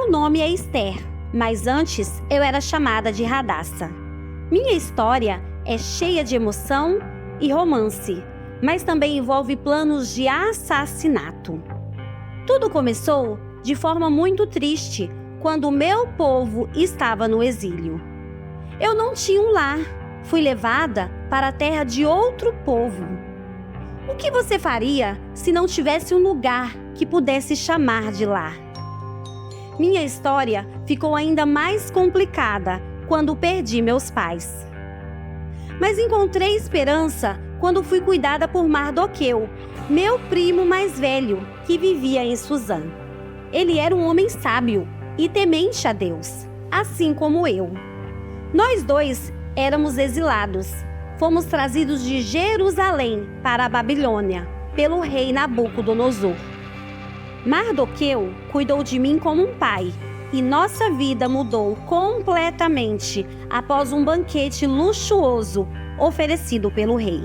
Meu nome é Esther, mas antes eu era chamada de Radassa. Minha história é cheia de emoção e romance, mas também envolve planos de assassinato. Tudo começou de forma muito triste quando o meu povo estava no exílio. Eu não tinha um lar, fui levada para a terra de outro povo. O que você faria se não tivesse um lugar que pudesse chamar de lar? Minha história ficou ainda mais complicada quando perdi meus pais. Mas encontrei esperança quando fui cuidada por Mardoqueu, meu primo mais velho, que vivia em Suzã. Ele era um homem sábio e temente a Deus, assim como eu. Nós dois éramos exilados. Fomos trazidos de Jerusalém para a Babilônia pelo rei Nabucodonosor. Mardoqueu cuidou de mim como um pai, e nossa vida mudou completamente após um banquete luxuoso oferecido pelo rei.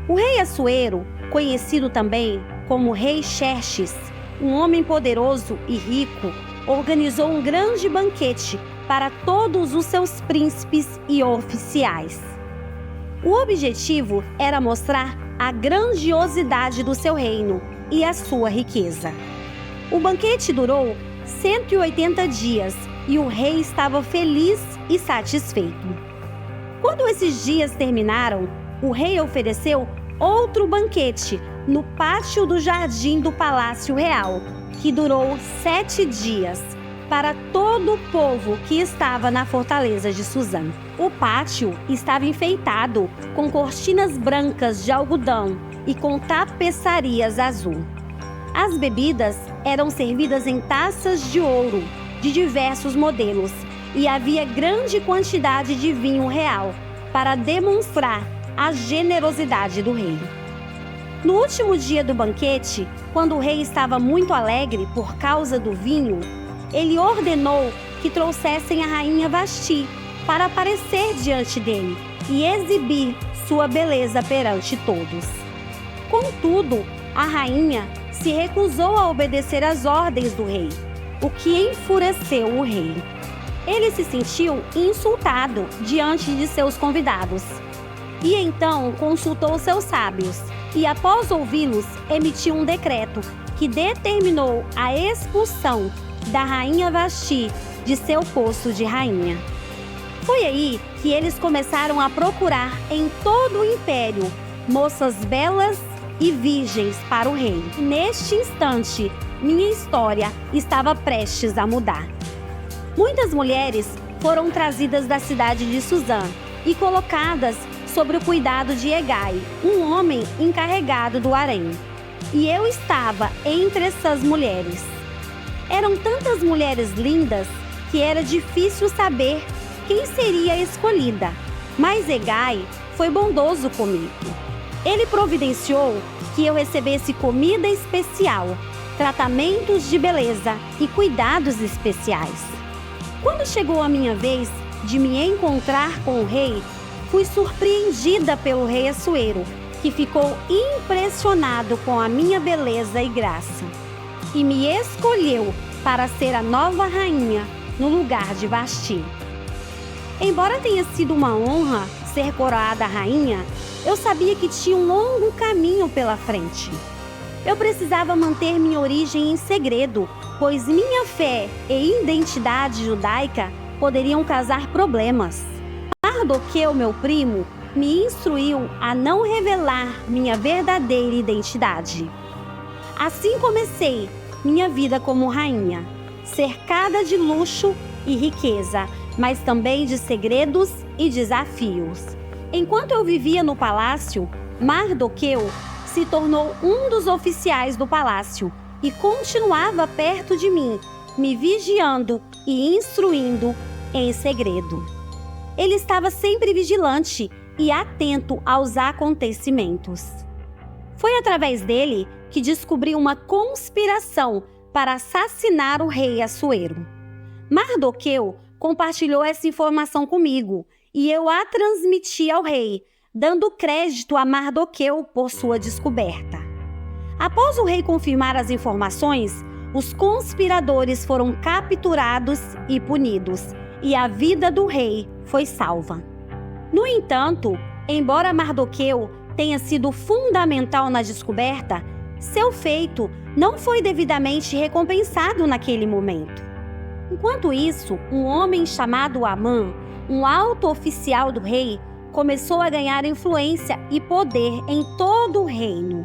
O rei Assuero, conhecido também como Rei Xerxes, um homem poderoso e rico, organizou um grande banquete para todos os seus príncipes e oficiais. O objetivo era mostrar a grandiosidade do seu reino e a sua riqueza. O banquete durou 180 dias e o rei estava feliz e satisfeito. Quando esses dias terminaram, o rei ofereceu outro banquete no pátio do jardim do Palácio Real, que durou 7 dias, para todo o povo que estava na fortaleza de Suzã. O pátio estava enfeitado com cortinas brancas de algodão e com tapeçarias azul. As bebidas eram servidas em taças de ouro de diversos modelos e havia grande quantidade de vinho real para demonstrar a generosidade do rei. No último dia do banquete, quando o rei estava muito alegre por causa do vinho, ele ordenou que trouxessem a rainha Vasti para aparecer diante dele e exibir sua beleza perante todos. Contudo, a rainha se recusou a obedecer às ordens do rei, o que enfureceu o rei. Ele se sentiu insultado diante de seus convidados e então consultou seus sábios e, após ouvi-los, emitiu um decreto que determinou a expulsão da rainha Vasti de seu posto de rainha. Foi aí que eles começaram a procurar em todo o império moças belas e virgens para o rei. Neste instante, minha história estava prestes a mudar. Muitas mulheres foram trazidas da cidade de Suzã e colocadas sob o cuidado de Hegai, um homem encarregado do harém. E eu estava entre essas mulheres. Eram tantas mulheres lindas que era difícil saber quem seria escolhida, mas Hegai foi bondoso comigo. Ele providenciou que eu recebesse comida especial, tratamentos de beleza e cuidados especiais. Quando chegou a minha vez de me encontrar com o rei, fui surpreendida pelo rei Assuero, que ficou impressionado com a minha beleza e graça, e me escolheu para ser a nova rainha no lugar de Vasti. Embora tenha sido uma honra ser coroada rainha, eu sabia que tinha um longo caminho pela frente. Eu precisava manter minha origem em segredo, pois minha fé e identidade judaica poderiam causar problemas. Mardoqueu, meu primo, me instruiu a não revelar minha verdadeira identidade. Assim comecei minha vida como rainha, cercada de luxo e riqueza, mas também de segredos e desafios. Enquanto eu vivia no palácio, Mardoqueu se tornou um dos oficiais do palácio e continuava perto de mim, me vigiando e instruindo em segredo. Ele estava sempre vigilante e atento aos acontecimentos. Foi através dele que descobri uma conspiração para assassinar o rei Assuero. Mardoqueu compartilhou essa informação comigo e eu a transmiti ao rei, dando crédito a Mardoqueu por sua descoberta. Após o rei confirmar as informações, os conspiradores foram capturados e punidos, e a vida do rei foi salva. No entanto, embora Mardoqueu tenha sido fundamental na descoberta, seu feito não foi devidamente recompensado naquele momento. Enquanto isso, um homem chamado Amã, um alto oficial do rei, começou a ganhar influência e poder em todo o reino.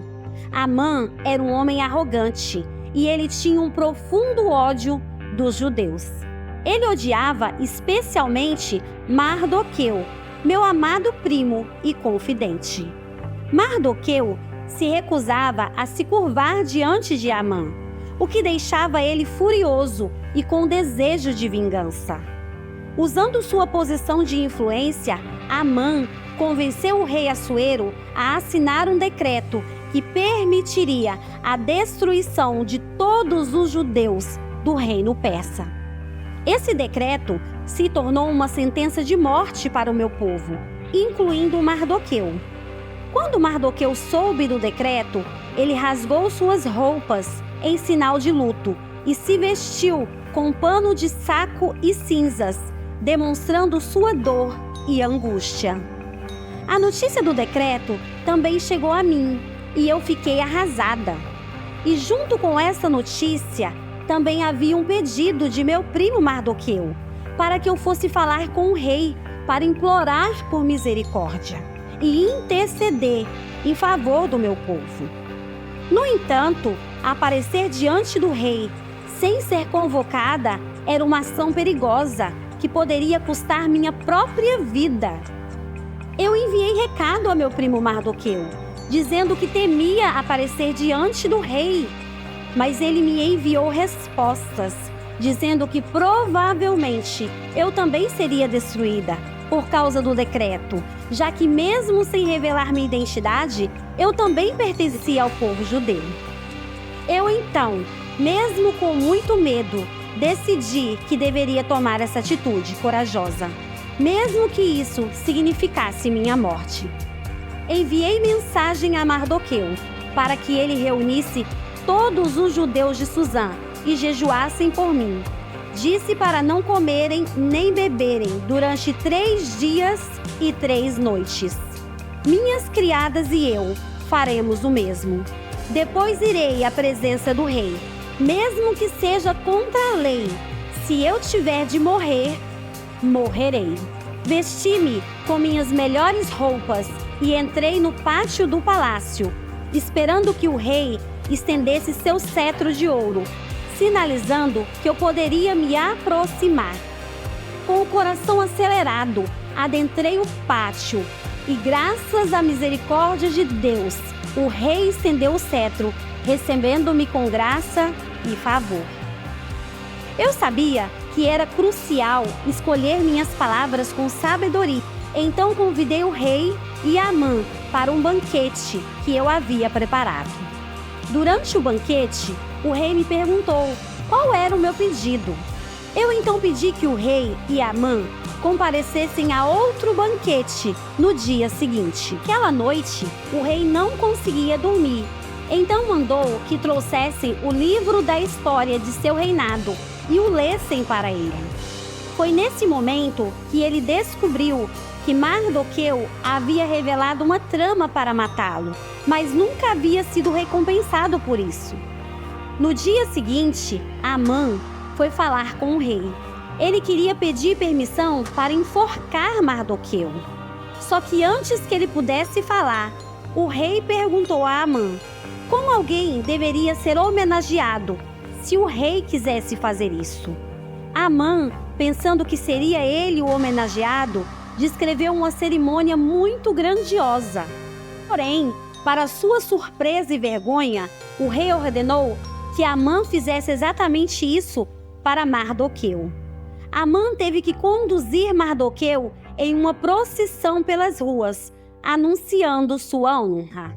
Amã era um homem arrogante e ele tinha um profundo ódio dos judeus. Ele odiava especialmente Mardoqueu, meu amado primo e confidente. Mardoqueu se recusava a se curvar diante de Amã, o que deixava ele furioso e com desejo de vingança. Usando sua posição de influência, Amã convenceu o rei Assuero a assinar um decreto que permitiria a destruição de todos os judeus do reino persa. Esse decreto se tornou uma sentença de morte para o meu povo, incluindo Mardoqueu. Quando Mardoqueu soube do decreto, ele rasgou suas roupas em sinal de luto e se vestiu com pano de saco e cinzas, demonstrando sua dor e angústia. A notícia do decreto também chegou a mim e eu fiquei arrasada. E junto com essa notícia, também havia um pedido de meu primo Mardoqueu para que eu fosse falar com o rei para implorar por misericórdia e interceder em favor do meu povo. No entanto, aparecer diante do rei sem ser convocada era uma ação perigosa que poderia custar minha própria vida. Eu enviei recado a meu primo Mardoqueu, dizendo que temia aparecer diante do rei, mas ele me enviou respostas, dizendo que provavelmente eu também seria destruída por causa do decreto, já que mesmo sem revelar minha identidade, eu também pertencia ao povo judeu. Eu então, mesmo com muito medo, decidi que deveria tomar essa atitude corajosa, mesmo que isso significasse minha morte. Enviei mensagem a Mardoqueu para que ele reunisse todos os judeus de Susã e jejuassem por mim. Disse para não comerem nem beberem durante 3 dias e 3 noites. Minhas criadas e eu faremos o mesmo. Depois irei à presença do rei, mesmo que seja contra a lei. Se eu tiver de morrer, morrerei. Vesti-me com minhas melhores roupas e entrei no pátio do palácio, esperando que o rei estendesse seu cetro de ouro, sinalizando que eu poderia me aproximar. Com o coração acelerado, adentrei o pátio e, graças à misericórdia de Deus, o rei estendeu o cetro, recebendo-me com graça e favor. Eu sabia que era crucial escolher minhas palavras com sabedoria, então convidei o rei e Amã para um banquete que eu havia preparado. Durante o banquete, o rei me perguntou qual era o meu pedido. Eu então pedi que o rei e Amã comparecessem a outro banquete no dia seguinte. Aquela noite, o rei não conseguia dormir, então mandou que trouxessem o livro da história de seu reinado e o lessem para ele. Foi nesse momento que ele descobriu que Mardoqueu havia revelado uma trama para matá-lo, mas nunca havia sido recompensado por isso. No dia seguinte, Amã foi falar com o rei. Ele queria pedir permissão para enforcar Mardoqueu. Só que antes que ele pudesse falar, o rei perguntou a Amã como alguém deveria ser homenageado se o rei quisesse fazer isso. Amã, pensando que seria ele o homenageado, descreveu uma cerimônia muito grandiosa. Porém, para sua surpresa e vergonha, o rei ordenou que Amã fizesse exatamente isso para Mardoqueu. Amã teve que conduzir Mardoqueu em uma procissão pelas ruas, anunciando sua honra.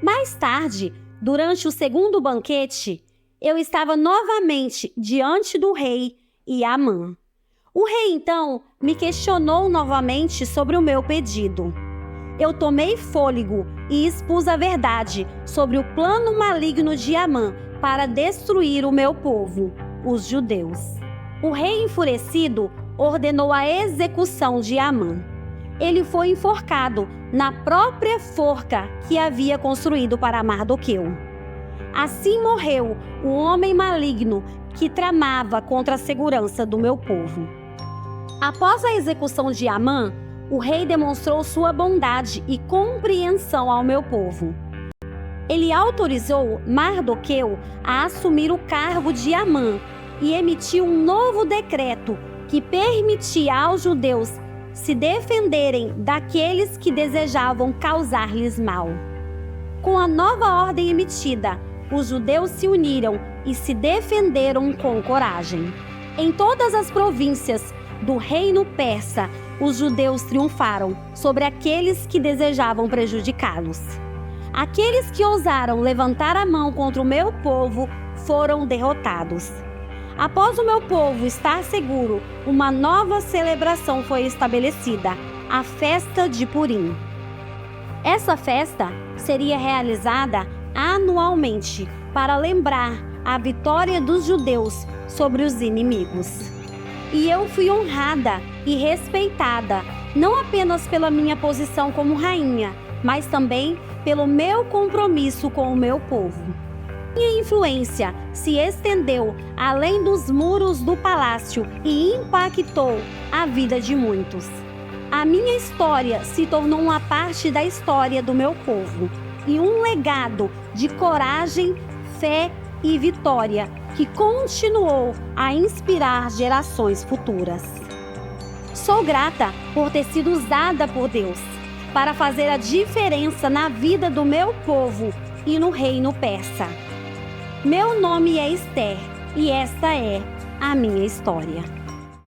Mais tarde, durante o segundo banquete, eu estava novamente diante do rei e Amã. O rei então me questionou novamente sobre o meu pedido. Eu tomei fôlego e expus a verdade sobre o plano maligno de Amã para destruir o meu povo, os judeus. O rei, enfurecido, ordenou a execução de Amã. Ele foi enforcado na própria forca que havia construído para Mardoqueu. Assim morreu o homem maligno que tramava contra a segurança do meu povo. Após a execução de Amã, o rei demonstrou sua bondade e compreensão ao meu povo. Ele autorizou Mardoqueu a assumir o cargo de Amã e emitiu um novo decreto que permitia aos judeus se defenderem daqueles que desejavam causar-lhes mal. Com a nova ordem emitida, os judeus se uniram e se defenderam com coragem. Em todas as províncias do reino persa, os judeus triunfaram sobre aqueles que desejavam prejudicá-los. Aqueles que ousaram levantar a mão contra o meu povo foram derrotados. Após o meu povo estar seguro, uma nova celebração foi estabelecida, a festa de Purim. Essa festa seria realizada anualmente para lembrar a vitória dos judeus sobre os inimigos. E eu fui honrada e respeitada, não apenas pela minha posição como rainha, mas também pelo meu compromisso com o meu povo. Minha influência se estendeu além dos muros do palácio e impactou a vida de muitos. A minha história se tornou uma parte da história do meu povo e um legado de coragem, fé e vitória que continuou a inspirar gerações futuras. Sou grata por ter sido usada por Deus para fazer a diferença na vida do meu povo e no reino persa. Meu nome é Esther e esta é a minha história.